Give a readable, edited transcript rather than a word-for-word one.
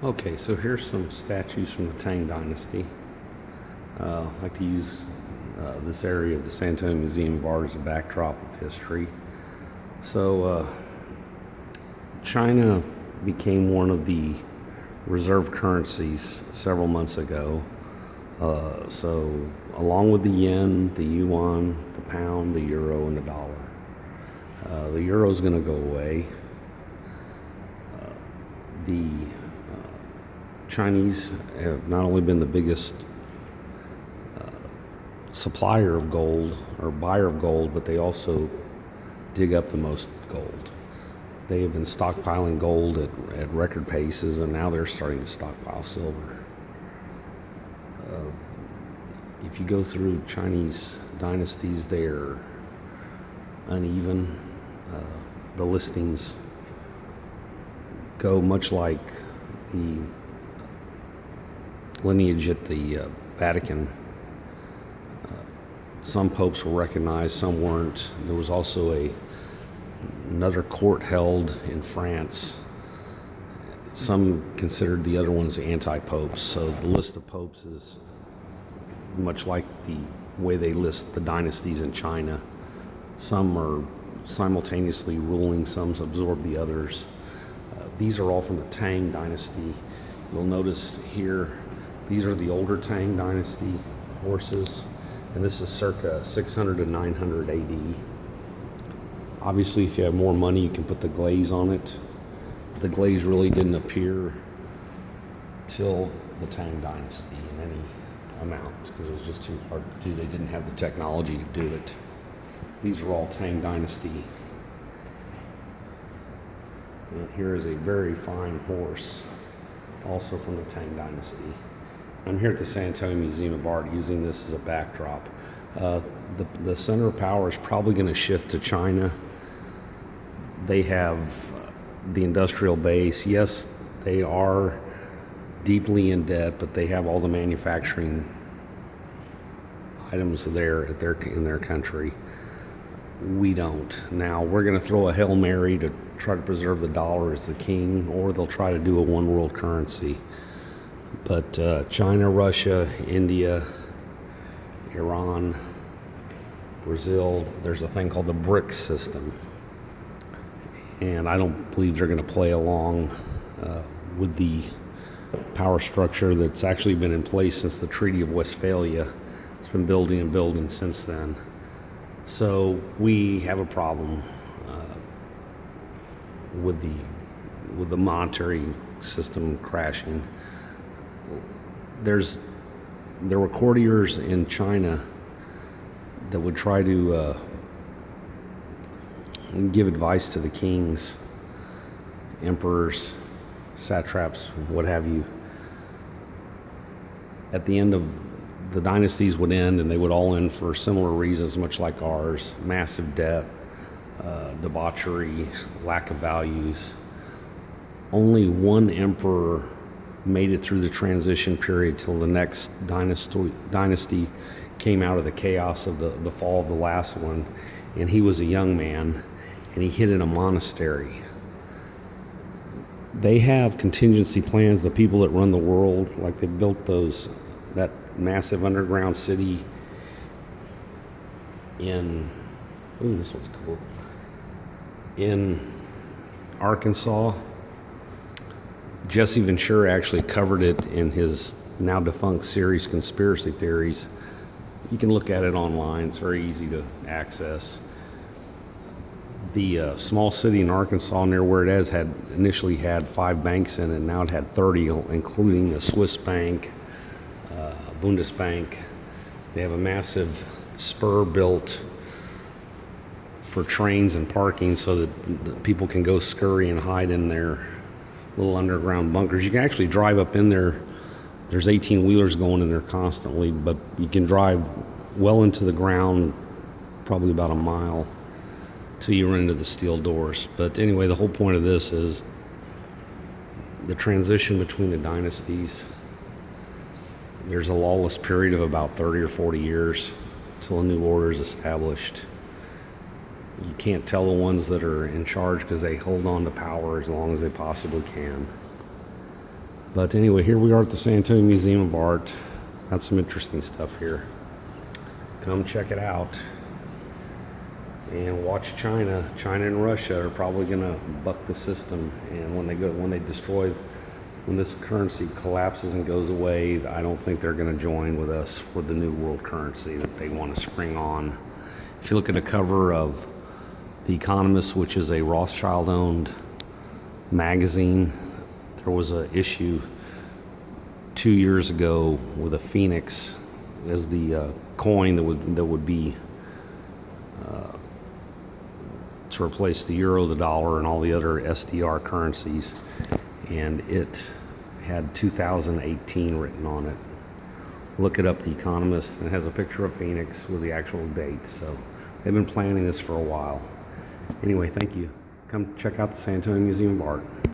Okay, so here's some statues from the Tang Dynasty. I like to use this area of the San Antonio Museum of Art as a backdrop of history. So, China became one of the reserve currencies several months ago. So, along with the yen, the yuan, the pound, the euro, and the dollar. The euro is going to go away. The Chinese have not only been the biggest supplier of gold or buyer of gold, but they also dig up the most gold. They have been stockpiling gold at record paces, and now they're starting to stockpile silver. If you go through Chinese dynasties, they're uneven. The listings go much like the lineage at the Vatican. Some popes were recognized, some weren't. There was also another court held in France. Some considered the other ones anti-popes, so the list of popes is much like the way they list the dynasties in China. Some are simultaneously ruling, some absorb the others. These are all from the Tang Dynasty. You'll notice here, these are the older Tang Dynasty horses, and this is circa 600 to 900 AD. Obviously, if you have more money, you can put the glaze on it. The glaze really didn't appear till the Tang Dynasty in any amount because it was just too hard to do. They didn't have the technology to do it. These are all Tang Dynasty. And here is a very fine horse, also from the Tang Dynasty. I'm here at the San Antonio Museum of Art using this as a backdrop. The center of power is probably going to shift to China. They have the industrial base. Yes, they are deeply in debt, but they have all the manufacturing items there in their country. We don't. Now, we're going to throw a Hail Mary to try to preserve the dollar as the king, or they'll try to do a one world currency. But China, Russia, India, Iran, Brazil, there's a thing called the BRICS system. And I don't believe they're going to play along with the power structure that's actually been in place since the Treaty of Westphalia. It's been building and building since then. So we have a problem with the monetary system crashing. There were courtiers in China that would try to give advice to the kings, emperors, satraps, what have you. At the end of the dynasties would end, and they would all end for similar reasons, much like ours: massive debt, debauchery, lack of values. Only one emperor made it through the transition period till the next dynasty came out of the chaos of the fall of the last one, and he was a young man, and he hid in a monastery. They have contingency plans, the people that run the world, like they built that massive underground city in, this one's cool, in Arkansas. Jesse Ventura actually covered it in his now defunct series, Conspiracy Theories. You can look at it online. It's very easy to access. The small city in Arkansas near where it is had initially had 5 banks in it. Now it had 30, including a Swiss bank, Bundesbank. They have a massive spur built for trains and parking so that people can go scurry and hide in their little underground bunkers. You can actually drive up in there. There's 18-wheelers going in there constantly, but you can drive well into the ground, probably about a mile, till you run into the steel doors. But anyway, the whole point of this is the transition between the dynasties. There's a lawless period of about 30 or 40 years till a new order is established. You can't tell the ones that are in charge because they hold on to power as long as they possibly can. But anyway, here we are at the San Antonio Museum of Art. Got some interesting stuff here. Come check it out. And watch China. China and Russia are probably going to buck the system. And when this currency collapses and goes away, I don't think they're going to join with us for the new world currency that they want to spring on. If you look at the cover of The Economist, which is a Rothschild-owned magazine, there was an issue 2 years ago with a phoenix as the coin that would be to replace the euro, the dollar, and all the other SDR currencies, and it had 2018 written on it. Look it up, The Economist, and it has a picture of Phoenix with the actual date. So they've been planning this for a while. Anyway, thank you. Come check out the San Antonio Museum of Art.